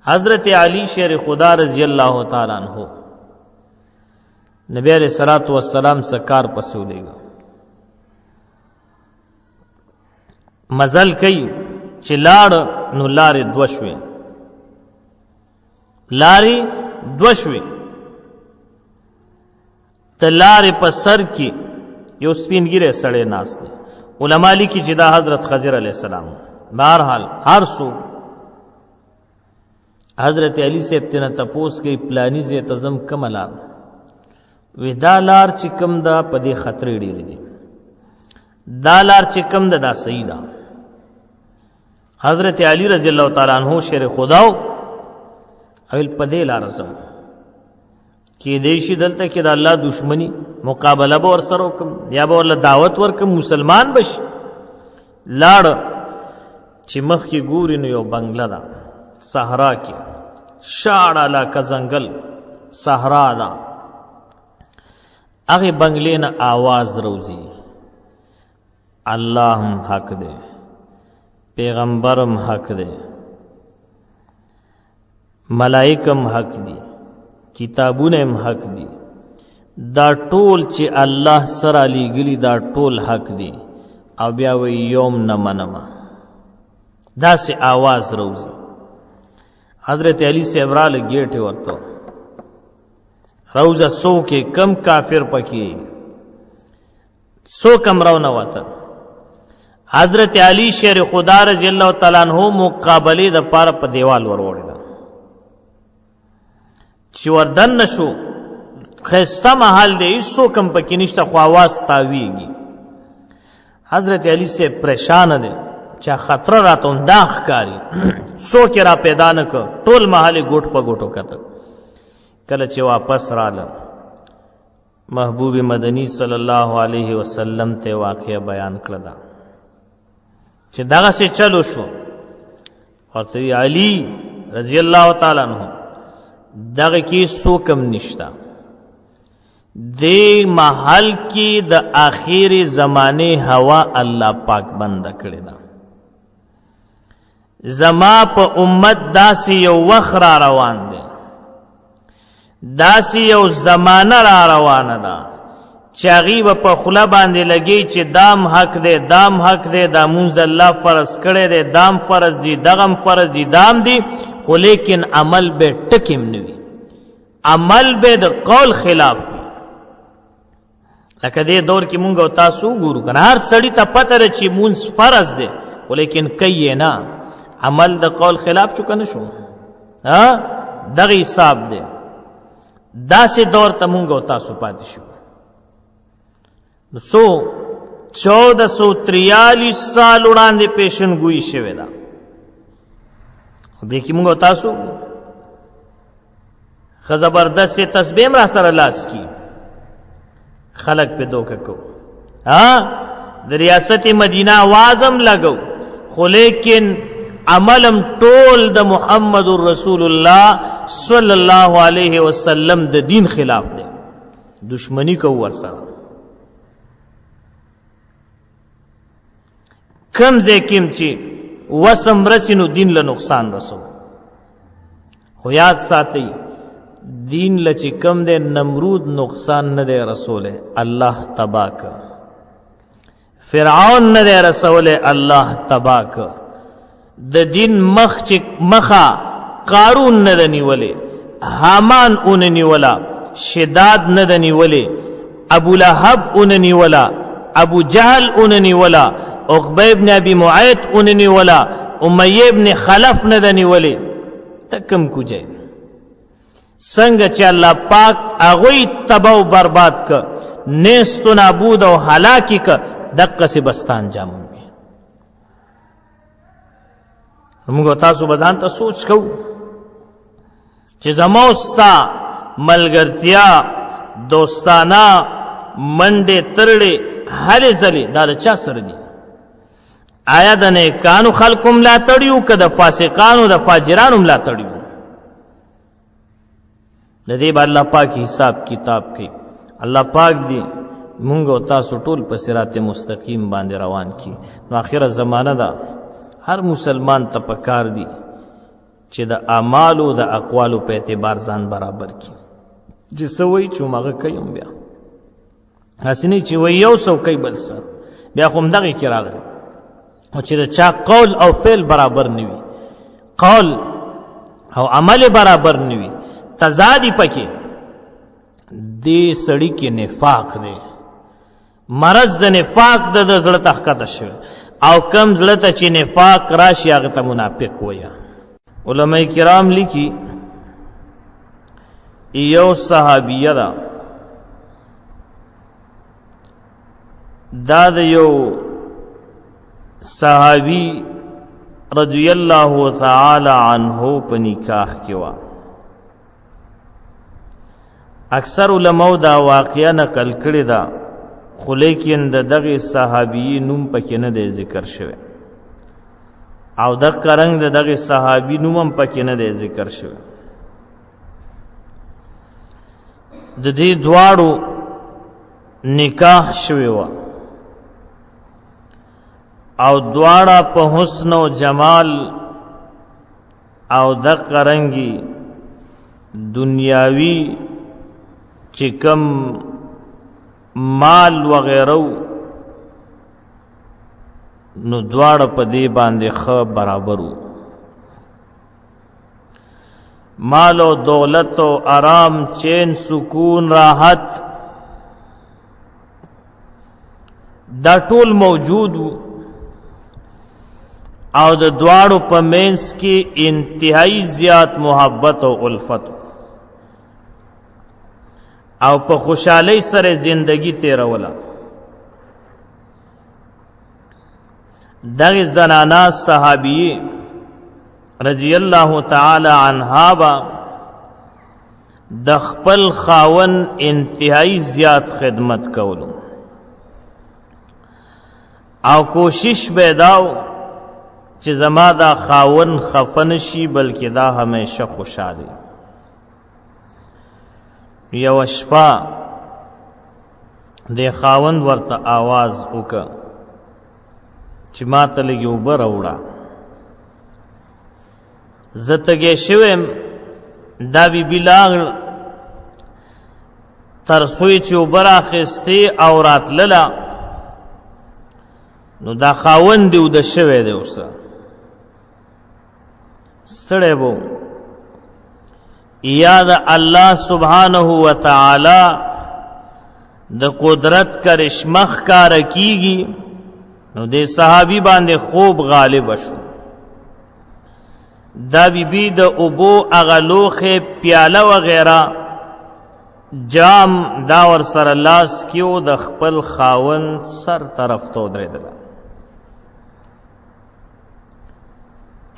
حضرت علی شیر خدا رضی اللہ تعالیٰ عنہ نبی علیہ الصلوۃ والسلام سکار پسولے گا مزل کئی چې لاړ نو لارې دوه شوې د لارې په سر کې یو سپین ږیری سړی ناست دی علما لیکي چې دا حضرت خضر علیہ السلام. بہرحال هر څوک حضرت علی صاحب تینا تپوس کوي پلانی ځای ته ځم کومه لار وی دا لار چې کوم ده په دې خطرې ډېرې دي دا لار چې کوم ده دا صحیح ده. حضرت علی رضی اللہ تعالیٰ عنہ شیر خداو اویل په دې لار ځم کېدی شي دلته کې د الله دشمنی مقابله به ورسره وکړم یا به ورله دعوت ورکړم مسلمان بشي. لاړ چې مخکې ګوري نو یو بنګله ده صحرا کې شاړه علاقه ځنګل صحرا ده. هغې بنګلې نه آواز روزي الله هم حق دی پیغمبرم حق دی ملائکم حق دی کتابونه هم حق دی دا ټول چې الله سره لیږلي دا ټول حق دی او بیا وی یوم نه منمه داسې آواز روزي. حضرت علی صاحب راله ګیټې ورته روزه څوک کم کافر پکې څوک هم راونه وته. حضرت علی شیر خدا رضی اللہ تعالیٰ عنہ مقابله د پاره په دیوال وروړی ده چې وردن نشو خسته محل دی هیڅوک هم پکې نشته خو آواز تاویږي. حضرت علی سے پریشان دی چا خطره راته همدا ښکاري څوک یې را پیدا نه کړ ټول محل یې ګوټ په ګوټو کته. کله چې واپس راله محبوب مدنی صلی الله علیه وسلم ته واقعه بیان کړه ده چې دغسې چلو شو ورته وی علی رضی الله تعالی عنہ دغه کې څوک هم نشته دې محل کې د آخر زمانه هوا الله پاک بنده کړې ده. زما په امت داسې یو وخت را روان دی داسې یو زمانه را روانه ده چې هغې به په خوله باندې لګي چې دام حق دی دام حق دی دا مونځ الله فرض کړی دی دام فرض دی دغم فرض دی دام دی خو لیکن عمل به ټکیم نه وي عمل به د قول خلاف وي. لکه دې دور کې مونږ او تاسو ګورو که نه هر سړي ته پته ده چې مونځ فرض دی خو لیکن کوي یې نه عمل د قول خلاف شو که نه شو دغه حساب دی. داسې دور ته مونږ او تاسو پاتې شو. 1443 سال وړاندې پیشن گویی شوې ده دې کې مونږ او تاسو ښه زبردست تسبیح هم را سره لاس کی خلق پې دوکه کو د ریاست مدینه آواز هم لګو خو لیکن عملم ټول د محمد رسول الله صلی الله علیه وسلم د دین خلاف دی دشمنی کو ورسره کم ځای کې چې وسم رسي نو دین له نقصان رسو. خو یاد ساتئ دین له چې کم دی نمرود نقصان نه دی رسولی الله تباه که فرعون نه دی رسولی الله تباه که د دین مخ چې مخه قارون نه ده نیولی حامان اونه نیولا شداد نه ده نیولی ابو لهب اونه نیولا ابو جهل اونه نیولا عقبه ابن ابی معیط اونه نیولا امیه ابن خلف نه ده نیولی تکم کوجه څنګه چې الله پاک هغوی تباه و برباد که نیست و نابود او هلاکی که دقسې بستان جامون وي. موږ تاسو به ځان ته سوچ کوو چې زما او ستا ملګرتیا دوستانه منډې ترړې هلې ځلې دا د چا سره دي؟ آیا د نیکانو خلکو ملاتړ یو که د فاسقانو د فاجرانو ملاتړ یو؟ د دې به الله پاک حساب کتاب کوي. الله پاک دی مونږ او تاسو ټول په صراط مستقیم باندې روان کی. نو آخره زمانه ده هر مسلمان ته پکار دی چې د اعمالو د اقوالو په اعتبار ځان برابر کی چې څه وایي چې هماغه کوي هم بیا هسې نه چې وایي یو څه کوي بل څه بیا خو همدغې کې راغلی او چې د چا قول او فعل برابر نه وي قول او عمل برابر نه وي تضاد یې پکې دې سړي کې نفاق دی مرض د نفاق د زړه ته ښکته شوی او کم زړه ته چې نفاق راشي هغه ته منافق وایه علماء کرام لیکي یو صحابیه ده دا د یو صحابی رضی الله تعالی عنه په نکاح کې وه اکثر علماء دا واقعه نقل کړې ده خو لیکن د دغې صحابي نوم پکې نه دی ذکر شوی او دغه رنګ د دغې صحابي نوم هم پکې نه دی ذکر شوی د دې دواړو نکاح شوی وه او دواړه په حسن او جمال او دغه رنګي دنیاوي چې کم مال وغیرو نو دواړه په دې باندې ښه برابر وو مال او دولت او آرام چین سکون راحت دا ټول موجود وو او د دواړو په منځ کې انتهایی زیات محبت او الفت او په خوشحالی سره زندگی تیروله دغه زنانا صحابیه رضی الله تعالی عنها با د خپل خاون انتهایی زیات خدمت کولو او کوشش به داو چې زما دا خاون خفه نشي بلکې دا همیشه خوشحاله یو شپه د خاوند ورته آواز وکړه چې ما ته لږې اوبه راوړه زه تږی شویم دا بیبي لاړ تر څو چې اوبه راخیستې او راتلله نو دا خاوند دې اوده شوی دی اوسه ستړی به یا د الله سبحانه و تعالی د قدرت کرشمه ښکاره کیږي نو دې صحابي باندې خوب غالب شو دا بیبي د اوبو هغه لوښې پیاله وغیره جام دا ورسره لاس کې و د خپل خاوند سر طرف ته ودرېدله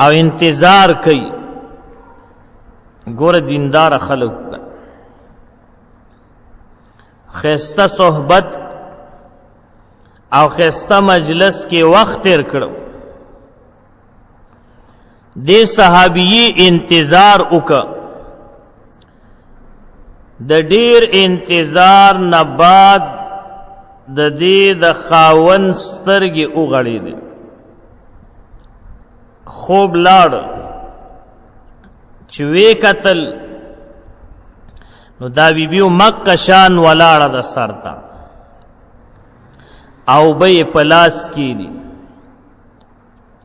او انتظار کوي ګوره دیندار خلق خسته صحبت او خسته مجلس کې وخت تیر کړو دې صحابي انتظار وکړه د ډیر انتظار نه بعد د دې د خاون سترګې وغړېدې خوب لاړ چې وی قتل نو دا بیبیو مکه شان ولاړه د سر ته او به یې په لاس کې دي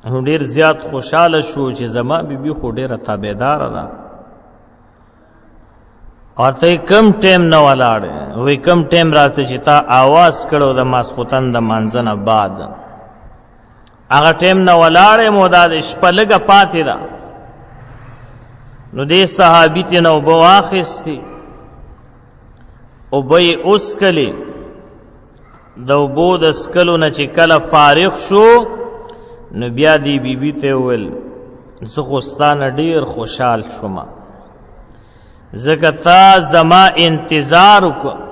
نو ډېر زیات خوشحاله شو چې زما بیبي خو ډېره تابعداره ده او ته کم ټیم نه ولاړې وی کم ټیم راته چې تا آواز کړو د ماسخوتن د مانځه نه بعد هغه ټیم نه ولاړې مو دا د شپه لږه پاتې ده نو دې صحابي ترې نه اوبه واخیستې اوبه یې وڅکلې د اوبو د څکلو نه چې کله فارغ شو نو بیا دې بیبي ته وویل زه خو ستا نه ډېر خوشحال شومه ځکه تا زما انتظار وکړه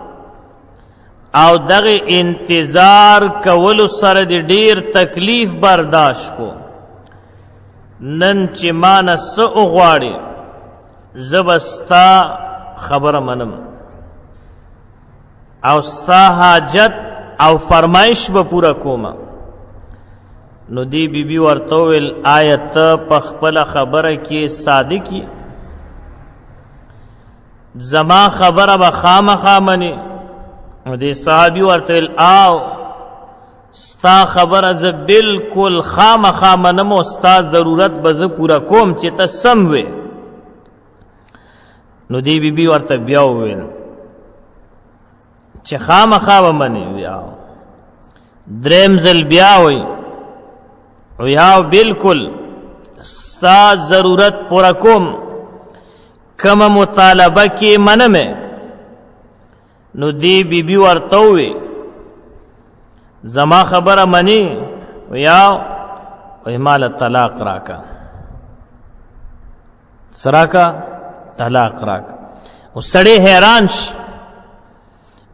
او دغه انتظار کولو سره دې ډېر تکلیف برداشت کو نن چې ما نه څه وغواړې زه به ستا خبره منم او ستا حاجت او فرمایش به پوره کومه نو دی بی بی ورته وویل آیا ته په خپله خبره کې صادق یې؟ زما خبره به خامخا منې؟ نو دی صحابي ورته ویل آو ستا خبره زه بلکل خامخا منم او ستا ضرورت به زه پوره کوم چې ته سم وې. نو دی بی بی ورته بیا وویل چې خامخا به منې؟ وی دریم ځل بیا وی ویاو بلکل ستا ضرورت پورا کوم، کم مطالبه کی منمه. نو دی بی بی ورته وی زما خبره منی؟ ویاو وی مال طلاق راکا. سراکا طلاق راکا. او سړی حیران شي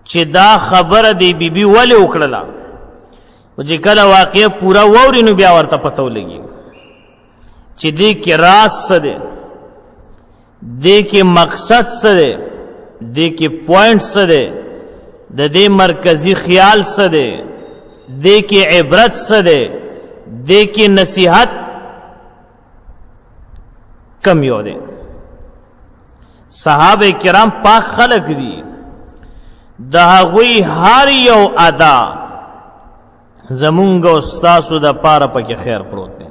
چې دا خبره دی بی بی ولې وکړله. و چې کله واقعه پورا ووري نو بیا ورته پته ولګي چې دې کې راز څه دی، دې کې مقصد څه دی، دې کې پوینټ څه دی، د دې مرکزی خیال څه دی، دې کې عبرت څه دی، دې کې نصیحت کم یو دی. صحابه کرام پاک خلق دي، د هغوی هر یو ادا زمونږ او ستاسو د پاره پکې خیر پروت دی.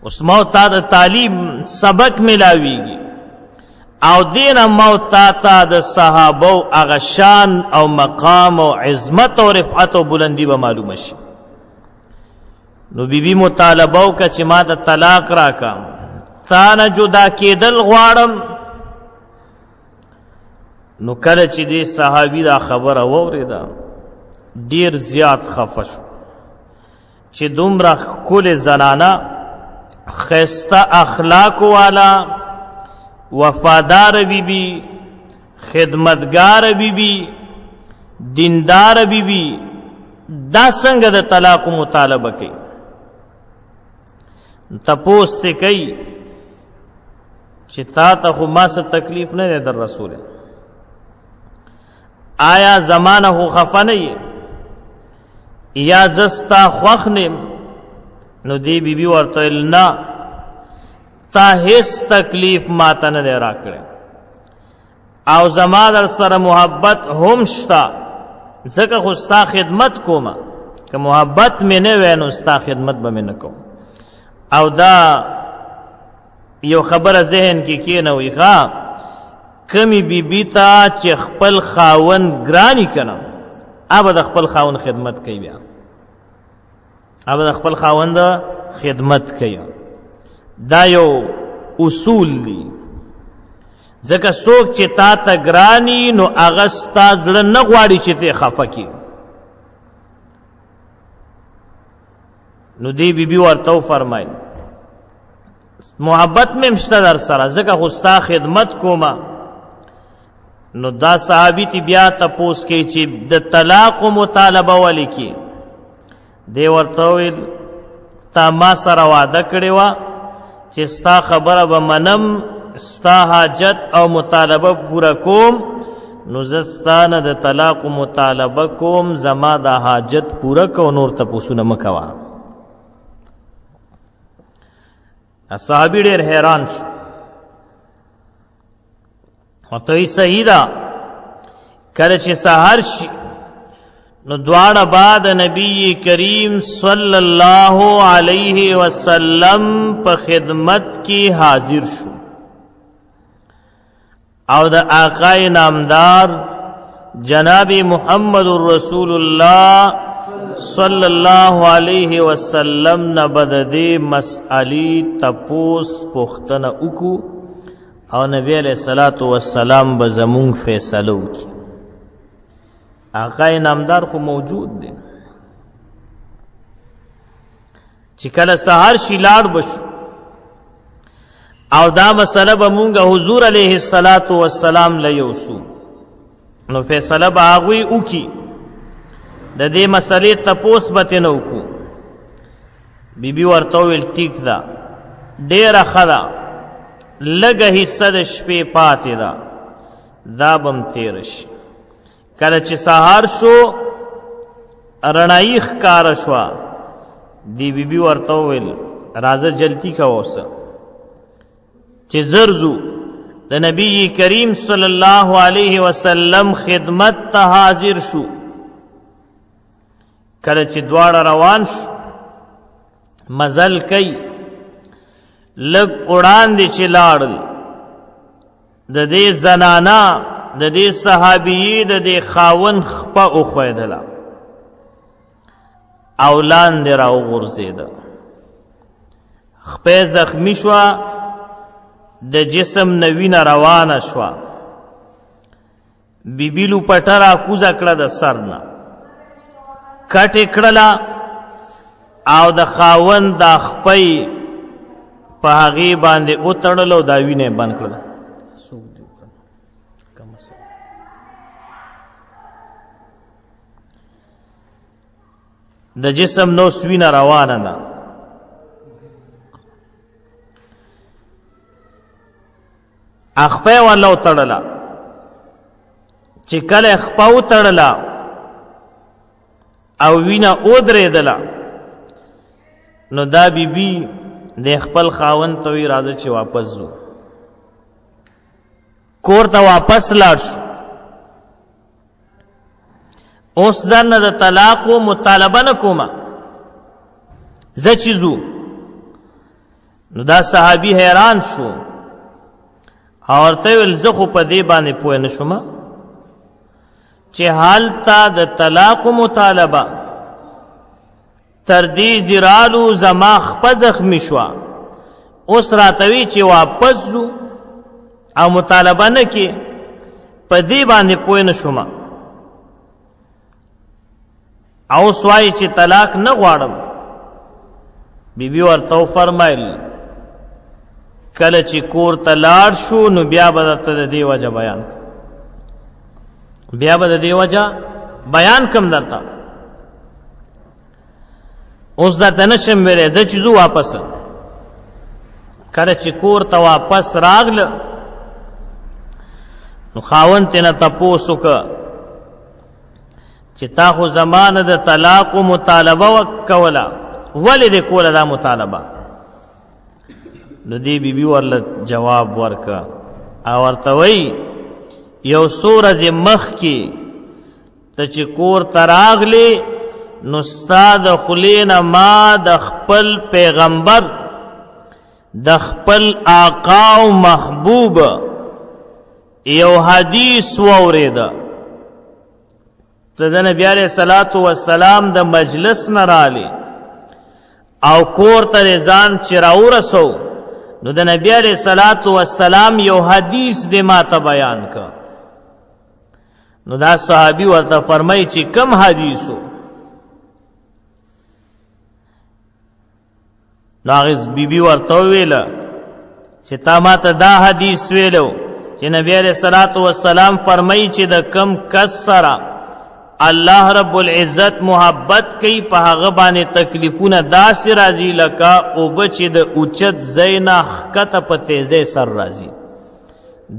اوس ما تا د تعلیم سبق ملاویږي او دینه ما تا د صحابو هغه شان او مقام او عظمت او رفعت او بلندی به معلومه شي. نو بیبي مطالبه وکړه چې ما د طلاق راکا، تا نه جدا کېدل غواړم. نو کله چې دې صحابي دا خبره واورېده ډیر زیات خفه شو چې دومره ښکلې زنانه، ښایسته اخلاق والا، وفادار بیبي، خدمتګار بیبي، دیندار بیبي، دا څنګه د طلاق مطالبه کوي؟ تپوس ته کوي چې تا ته خو ما څه تکلیف نه دی در رسوله، آیا زمانه خو خفه نه یې یا زستا خوښ نیم؟ نو دی بی بی ورته ویل نه، تا هیڅ تکلیف ماته نه دی راکړی او زما در سره محبت هم شته، ځکه خو ستا خدمت کومه، که محبت مې نه وی نو ستا خدمت به مې نه کوم. او دا یو خبره ذهن کې کېنوي ښه، کمی بی بی تا چې خپل خاوند ګرانی کنه ابا د خپل خاوند خدمت کوي، بیا ابا د خپل خاوند خدمت کوي. دا یو اصول دی، ځکه څوک چې تا ته ګرانی نو هغه ستا زړه نه غواړي چې ته خفه کړي. نو دی بی بی ورته وفرمایل محبت مې شته در سره، ځکه خو ستا خدمت کومه. نو دا صحابي تی بیا تپوس کوي چې د طلاق مطالبه ولې کې؟ دی ورته ویل تا ما سره وعده کړې وه چې ستا خبره به منم، ستا حاجت او مطالبه پوره کوم. نو زه ستا نه د طلاق مطالبه کوم، زما دا حاجت پوره کو، نور تپوسونه مه کوه. صحابي ډېر حیران شو، ورته وی صحیح ده، کله چې سحر شي نو دواړه بعد نبی کریم صلی الله علیه وسلم په خدمت کې حاضر شو او د آقای نامدار جناب محمد رسول الله صلی الله علیه وسلم نه بد دې مسئلې تپوس پوښتنه وکړو او نبی علیہ الصلوۃ والسلام به زمونږ فیصله وکړي. آقای نامدار خو موجود دی چې کله سحر شي لاړ بشو او دا مسله به مونږ حضور علیه الصلوۃ والسلام له یوسو، نو فیصله به هغوی وکړي، د دې مسلې تپوس به ترې نه وکړو. بی بی ورته وویل ټیک ده، ډېره ښه ده، لږه حصه د شپې پاتې ده، دا به م تېره شي. کله چې سهار شو رڼایي ښکاره شوه دی بی بی ورته وویل راځه جلتی کوه اوسه چې زر ځو د نبی کریم صلی الله علیه وسلم خدمت ته حاضر شو کله چې دواړه روان شو مزل کوي لږ وړاندې چې لاړل د دې زنانا د دې صحابیې د دې خاون خپه وښویدله او لاندې راوغورځېده خپه زخمی شوه د جسم نه وینه روانه شوه بیبي لوپټه راکوزه کړه د سر نه کټ یې کړله او د خاوند دا خپی په هغې باندې وتړله او دا وینه یې بند کړله د جسم نو سوینه روانه ده اخپه والا وتړله چې کله خپه وتړله او وینه ودرېدله نو دا بیبي د خپل خاوند ته وی راځه چې واپس ځو کور ته واپس لاړ شو اوس درنه د طلاقو مطالبه نه کومه زه چې ځو نو دا صحابي حیران شو او ورته ویل زه خو په دې باندې پوه نه شومه چې هلته د طلاقو مطالبه تر دې زیرالو زما خپه زخمي شوه اوس راته وی چې واپس ځو او مطالبه نه کې په دې باندې پوه نه شومه او سوای چې طلاق نه غواړم بیبي ورته وفرمایل کله چې کور ته لاړ شو نو بیا به درته د دې وجه بیان بیا به د دې وجه بیان کم درته اوس درته نشم ویلی زه چې ځو واپس کله چې کور ته واپس راغله نو خاوند تېنه تپوس وکړه چې تا خو زمانه د طلاق و مطالبه کوله ولې دې کوله دا مطالبه نو دې بیبي ورله جواب ورکړه او ورته وی یو څو ورځې مخکې ته چې کور ته راغلې نو ستا د خولې نه ما د خپل پیغمبر د خپل آقا او محبوب یو حدیث واورېده ته د نبي علیه الصلاة والسلام د مجلس نه رالی او کور ته ځان چې راورسو نو د نبي علیه الصلاة والسلام یو حدیث دې ما ته بیان که نو دا صحابي ورته فرمایي چې کم حدیثو نو هغې بیبي ورته وویله چې تا ما ته دا حدیث ویلو چې نبي علیه الصلاة والسلام فرمایي چې د کم کس سره الله رب العزت محبت کوي په هغه باندې تکلیفونه داسې راځي لکه اوبه چې د اوچت ځای نه ښکته په تیزۍ سر راځي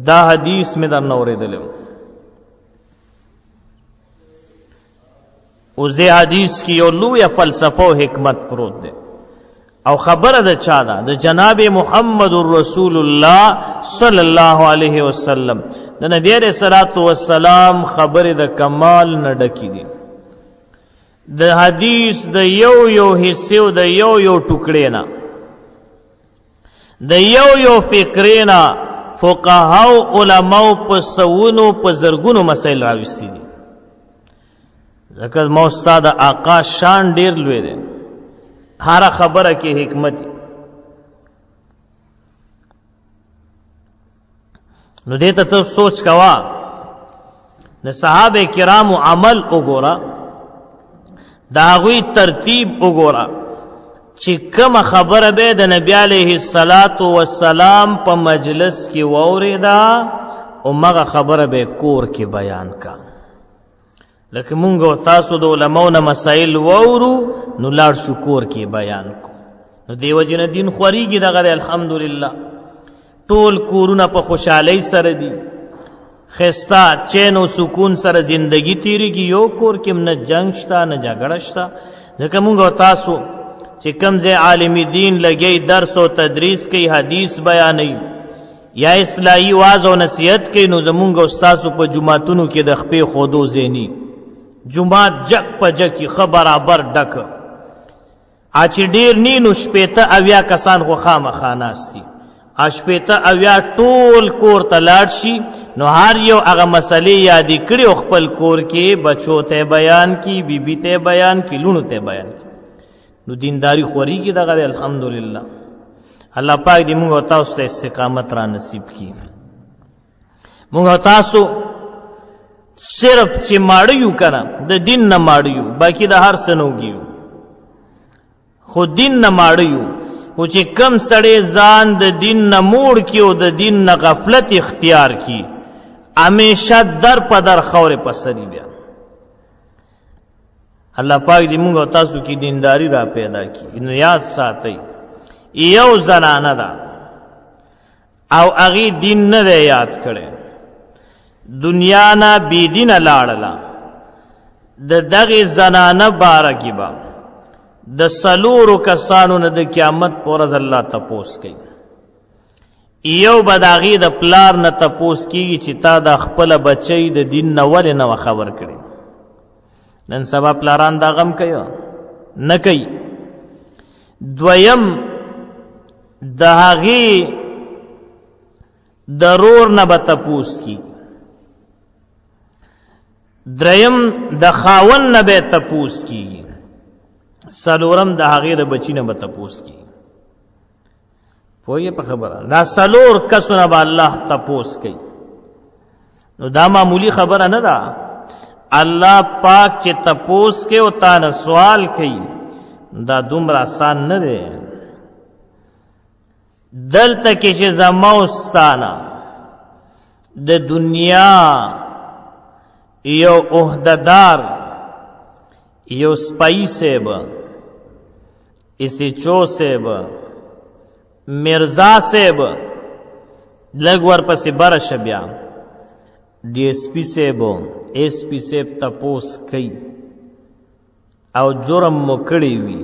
دا حدیث مې درنه اورېدلی و اوس دې حدیث کې یو لویه فلسفه او حکمت پروت دی او خبره د چا ده د جناب محمد رسول الله صلی الله علیه وسلم د نبی علیہ الصلوۃ والسلام خبره د کمال نه ډکی دي د حدیث د یو حصے او د یو ټوکړې نه د یو فکرې نه فقهاو علماو په سونو په زرګونو مسائل راوستي دي ځکه ما استاد آقا شان ډیر لوی دی هر خبره کې حکمت نو دې ته سوچ کوا د صحابه کرامو عمل وګوره د هغوی ترتیب وګوره چې کومه خبره به د نبی علیه الصلاة والسلام په مجلس کې واورېده او مغه خبره به کور کې بیان کا لکه مونږ او تاسو د علماو نه مسائل واورو نو لاړ شو کور کې بیان کو نو دیو جن دین خوریږي دغه الحمدلله ټول کورونه په خوشحالۍ سره دي خستا چین او سکون سره زندگی تیریږي یو کور کې نه جنگ شته نه جګړه شته ځکه مونږ او تاسو چې کوم ځای عالم دین لګی درس او تدریس کوي حدیث بیانوي یا اصلاحي واعظ او نصیحت کوي نو زمونږ استادو په جماعتونو کې د خپې خودو زینی جماعت جک په جک ښه برابر ډک چې ډېر نی نو شپېته اویا کسان خو خامخا ناست دي شپېته اویا ټول کور ته لاړ شي نو هر یو هغه مسلې یادې کړي او خپل کور کې بچو ته بیان کی بیبي ته بیان کی لونو ته بیان کی نو دینداری خوریږي دغه الحمدلله الله پاک دې موږ او تاسو ته استقامت را نصیب کړي موږ او تاسو صرف چې ماړه یو کنه د دین نه ماړه یو باقي د هر څه نوږي خو دین نه ماړه یو او چې کم سړی ځان د دین نه موړ کی او د دین نه غفلت اختیار کی همیشه در په در خورې په سري بیا الله پاک دې موږ او تاسو کې دینداری را پیدا کړي نو یاد ساتئ یو زنانه ده او هغې دین نه دی یاد کړی دنیا نه بې دینه لاړله د دغې زنانه باره کې به د څلورو کسانو نه د قیامت په ورځ الله تپوس کوي یو به د هغې د پلار نه تپوس کېږي چې تا د خپله بچی د دین نه ولې نه خبر کړي نن سبا پلاران دا غم کوي نه کوي دویم د هغې د رور نه به تپوس کېږي دریم د خاون نه به تپوس کېږي څلورم د هغې د بچي نه به تپوس کېږي پوهیږې په خبره دا څلور کسونه به الله تپوس کوي نو دا معمولی خبره نه ده الله پاک چې تپوس کوي او تا نه سوال کوي دا دومره آسان نه دی دلته کې چې زما او ستانه د دنیا یو عهدهدار یو سپاهی صاحب ایسیچو صاحب مرزا صاحب لږ ورپسې برشه بیا ډي ایس پي صاحب ایس پي صاحب تپوس کوي او جرم مو کړی وي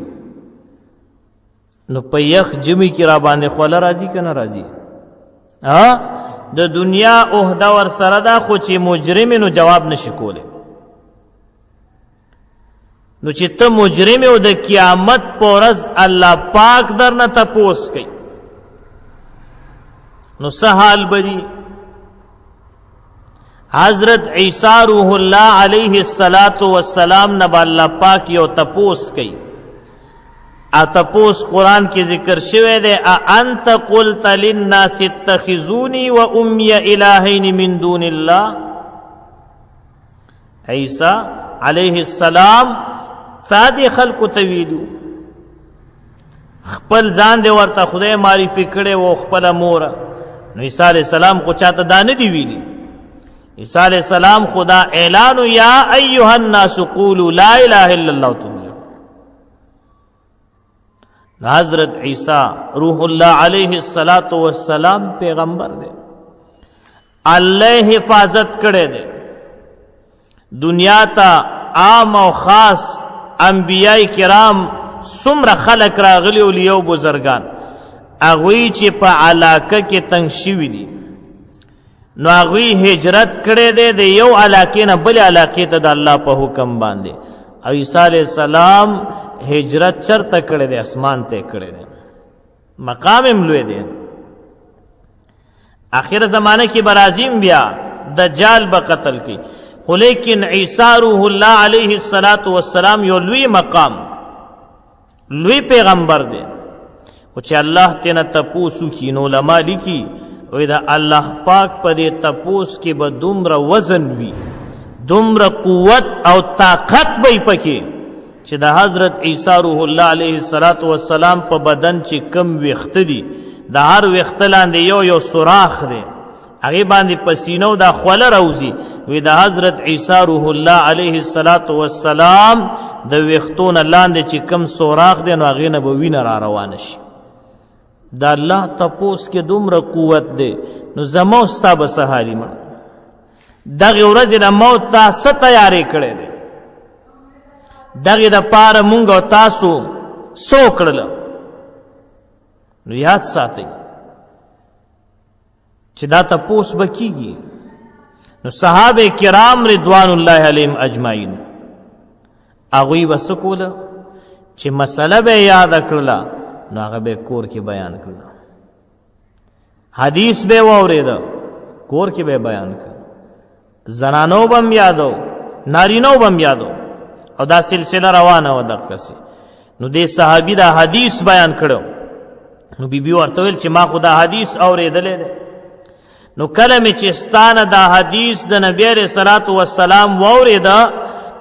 نو په یخ جمی کې را باندې خوله راځي که نه راځي د دنیا عهده ورسره ده خو چې مجرم نو جواب نشي کولی نو چې ته مجرم او د قیامت په ورځ الله پاک در نه تپوس کوي نو څه حال بدي حضرت عیسی روح الله علیه السلام نه به الله پاک یو تپوس کوي تپوس قرآن کې ذکر شوی دی انت قلت للناس اتخذوني وامي الهین من دون الله عیسی علیه السلام تا دې خلقو ته ویلو خپل ځان دې ورته خدای معرفي کړی و خپله موره نو عیسی علیه السلام خو چاته دا نه دي ویلي عیسی علیه السلام خدا اعلانو یا ایها الناس قولوا لا اله الا الله تفلحوا حضرت عیسی روح الله علیه السلام پیغمبر دے الله حفاظت کړی دی دنیا ته عام او خاص انبیاء کرام څومره خلق راغلی او لیو بزرگان هغوی چې په علاقه کې تنگ شوي دي نو هغوی هجرت کړی دی د یو علاقې نه بلې علاقې ته د الله په حکم باندې او عیسی علیه السلام هجرت چرته کړی دی اسمان ته کړی دی مقام هم لوی دی آخر زمانه کې برازیم بیا دجال به قتل کی خو لیکن عیسی روح الله علیه السلام یو لوی مقام لوی پیغمبر دی خو چې الله تینا تپوس وکړي نو علما لیکي وایي د الله پاک په دې تپوس کې به دومره وزن وي دومره قوت او طاقت به یې پکې چې د حضرت عیسی روح الله علیه السلام په بدن چې کم ویښته دي د هر ویښته لاندې یو سوراخ دی هغې باندې پسینه او دا خوله راوځي وی د حضرت عیسی روح الله علیه السلام د ویښتو نه لاندې چې کم سوراخ دی نو هغې نه به وینه را روانه شي د الله تپوس کې دومره قوت دی نو زما او ستا به څه حالي مړه دغې ورځې د موت ته څه تیارې کړی دی دغې دپاره مونږ او تاسو سو کړل. نو یاد ساتئ چې دا تپوس به کیږي. نو صحابه کرام رضوان الله علیهم اجمعین هغوی به څه کوله چې مسله به یاده کړله نو هغه به کور کې بیان کړله، حدیث به واورېده کور کې به بیان کړ، زنانو به هم یادو نارینو به هم یادو، او دا سلسله روانه وه دقسې. نو دې صحابي دا حدیث بیان کړو. نو بیبي ورته ویل چې ما خو دا حدیث اورېدلی دی. نو کله مې چې ستانه دا حدیث د نبی علیه صلات وسلام واورېده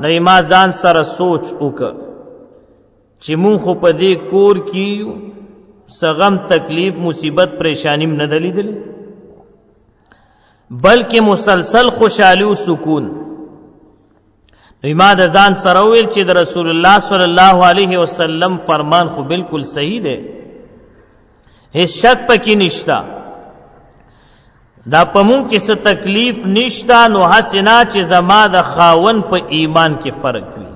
نو ما ځان سره سوچ وکړ چې مونږ خو په دې کور کې څه غم تکلیف مصیبت پریشانیم نه ده لیدلې، بلکې مسلسل خوشحالي و سکون. نو ما د ځان سره وویل چې د رسول الله صلی الله علیه وسلم فرمان خو بالکل صحیح دی، هیڅ شک پکې نشته. دا په مونږ کې څه تکلیف نشته، نو هسې نه چې زما د خاون په ایمان کې فرق وي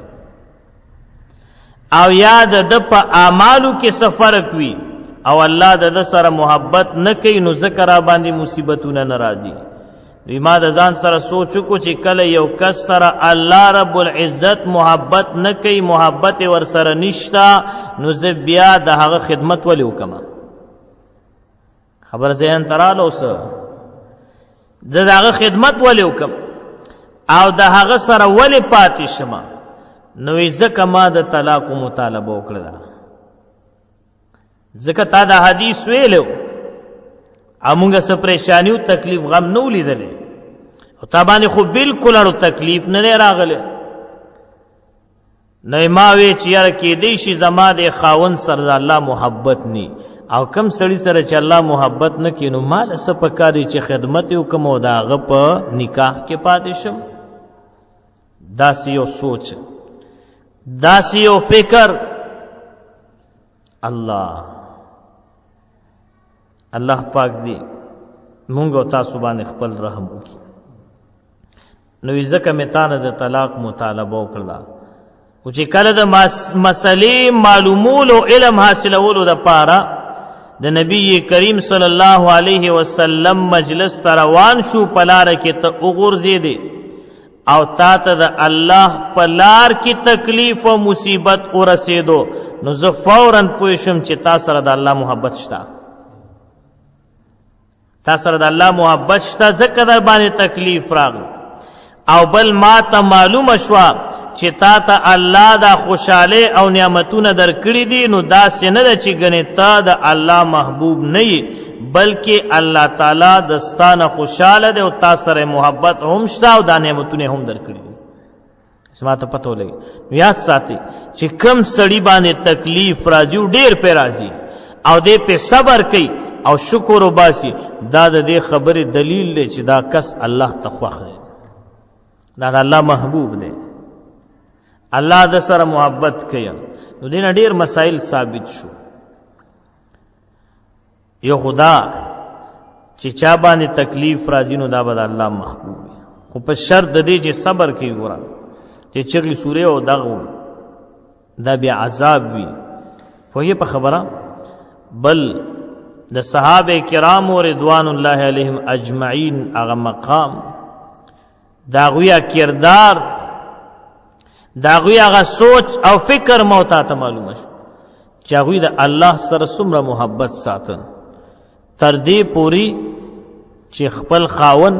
او یا د ده په اعمالو کې څه فرق وي او الله د ده سره محبت نه کوي، نو ځکه را باندې مصیبتونه نه راځي. ما د ځان سره سوچ وکړو چې کله یو کس سره الله رب العزت محبت نه کوي، محبت ور سره نشته، نو زه بیا د هغه خدمت ولې وکړم؟ خبر ذهن ته راله اوس زه د هغه خدمت ولې وکړم او د هغه سره ولې پاتې شم؟ نو وی ځکه ما د طلاق مطالبه وکړه، ځکه تا دا حدیث ویلو او مونږ څه پریشانی او تکلیف غم نه ولیدلی او تا باندې خو بالکل اړو تکلیف نه دی راغلی. نو ما وی چې یاره کیدی شي زما د خاوند سره د الله محبت نی، او کم سړي سره چې الله محبت نه کړي نو ماله څه پکار دی چې خدمت یې وکړم او د هغه په نکاح کې پاتې شم. داسې یو سوچ، داسې یو فکر. الله پاک دی مونږ او تاسو باندې خپل رحم وکړي. نو ځکه مې تا نه د طلاق مطالبه وکړله، او چې کله د مسلې معلومولو علم حاصلولو دپاره د نبی کریم صلی الله علیه وسلم مجلس ته روان شو، په لاره کې ته وغورځېدې او تا ته د الله په لار کې تکلیف او مصیبت ورسېدو، نو زه فوراً پوه شم چې تا سره د الله محبت شته، تا سره د الله محبت شته، ځکه در باندې تکلیف راغلی. او بل ما ته معلومه شوه چې تا ته الله دا خوشحالی او نعمتونه در کړي دي، نو داسې نه ده چې ګنې ته د الله محبوب نه یې، بلکې الله تعالی د ستا نه خوشحاله دی او تا سره محبت هم شته او دا نعمتونه هم در کړي دي. ما ته پته ولګي. یاد ساتئ چې کم سړي باندې تکلیف راځي او ډېر پې راځي او دې پې صبر کوي او شکر وباسي، دا د دې خبرې دلیل دی چې دا کس الله ته خوښ دی، دا د الله محبوب دی، الله د سره محبت کوي. نو دې نه ډېر مسائل ثابت شو. یو خدا چې چا باندې تکلیف راځي نو دا به د الله محبوب وي، خو په شرط د دې چې صبر کوي. ګوره چې چغې سورې او دغه دا بیا عذاب وي. پوهیږې په خبره؟ بل د صحابه کرامو رضوان الله علیهم اجمعین هغه مقام، د هغوی کردار، د هغوی هغه سوچ او فکر مو ته معلومه شو چې هغوی د الله سره څومره محبت ساتل، تر دې پورې چې خپل خاون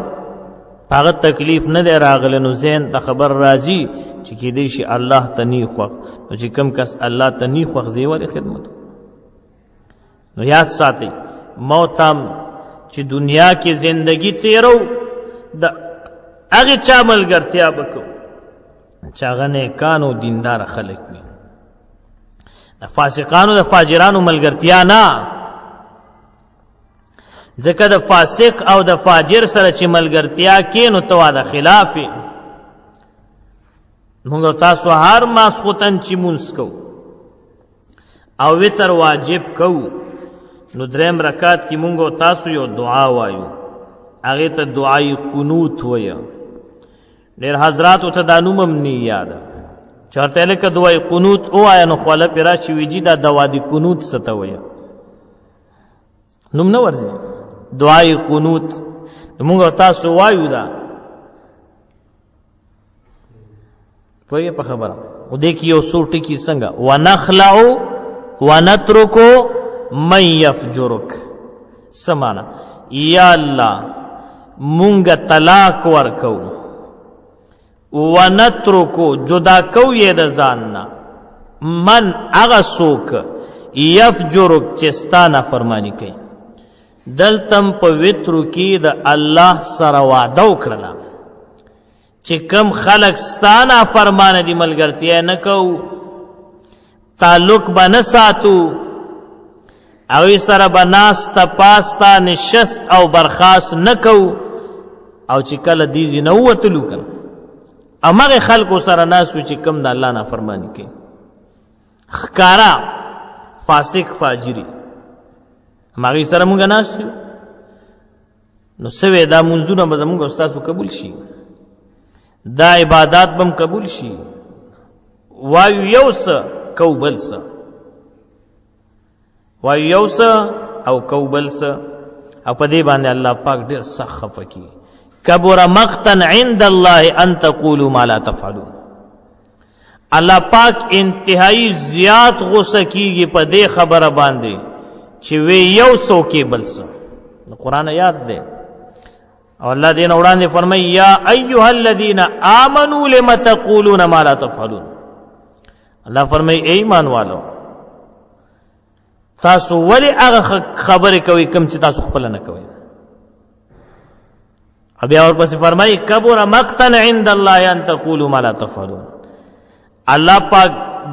هغه تکلیف نه دی راغلی نو ذهن ته خبر راځي چې کیدی شي الله ته نی خوښ، نو چې کم کس الله ته نی خوښ دی ولې خدمت. نو یاد ساتئ موت هم چې دنیا کې زندگی تیرو د هغې چا ملګرتیا به کوو چې هغه نیکان او دینداره خلک وي، د فاسقانو د فاجرانو ملګرتیا نه. ځکه د فاسق او د فاجر سره چې ملګرتیا کې نو ته واده خلاف یې. موږ او تاسو هر ماسخوتن چې مونځ کوو او وتر واجب کوو نو دریم رکعت کې مونږ او تاسو یو دعا وایو، هغې ته دعای قنوت وایه. ډېر حضراتو ته دا نوم هم نه یاده چارته لکه دوای قنوت او آیا نو خواله پیرا چې ویجی دا دوا دی قنوت ستوي نوم نه ورځي دعای قنوت موږ تاسو وایو دا پوهیږئ په خبره او دې کې یو څو ټکي څنګه ونخلع ونترکو من یفجرک سمانا یا الله مونږ طلاق ورکو ونترکو جدا کو یې د ځاننا من هغه څوک یفجرک چې ستا نافرماني کوي دلتم په وترو کې د الله سره وعده وکړله چې کم خلق ستا نافرمانه دي ملګرتیا نه کوو تعلق به نه ساتو هغوی سره به ناسته پاسته نشست او برخاست نه کوو او چې کله دیزي نه ووتلو که همغې خلکو سره ناست وو چې کم د الله نافرماني کوي ښکاره فاسق فاجري همغې سره مونږ ناست یو نو څه دا منځونه به زمونږ او ستاسو قبول شي دا عبادات به هم قبول شي وایو یو څه کو بل څه وایو یو څه او کو بل څه او په دې باندې الله پاک ډېر سخت خفه کي کبر مقتا عند الله ان تقولوا ما لا تفعلون الله پاک انتهایی زیات غصه کیږي په دې خبره باندې چې وی یو څو کې بل څه قرآن یاد دی او الله دې نه وړاندې فرمایي یا ایها الذین آمنوا لم تقولون ما لا تفعلون الله فرمایي ای ایمان والو تاسو ولې هغه خبرې کوئ کوم چې تاسو خپله نه کوئ بیا ورپسې فرمایي کبر مقتا عند الله ان تقولوا ما لا تفعلون الله پاک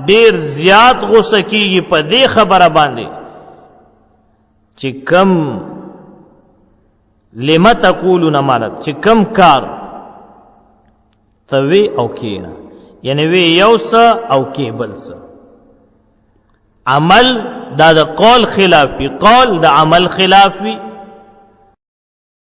ډیر زیات غصه کیږي په دې خبره باندې چې کم لم تقولون ما لا چې کم کار توی او کینا یعنی وی یو څه او کې بل څه عمل دا د قول خلاف وي قول د عمل خلاف وي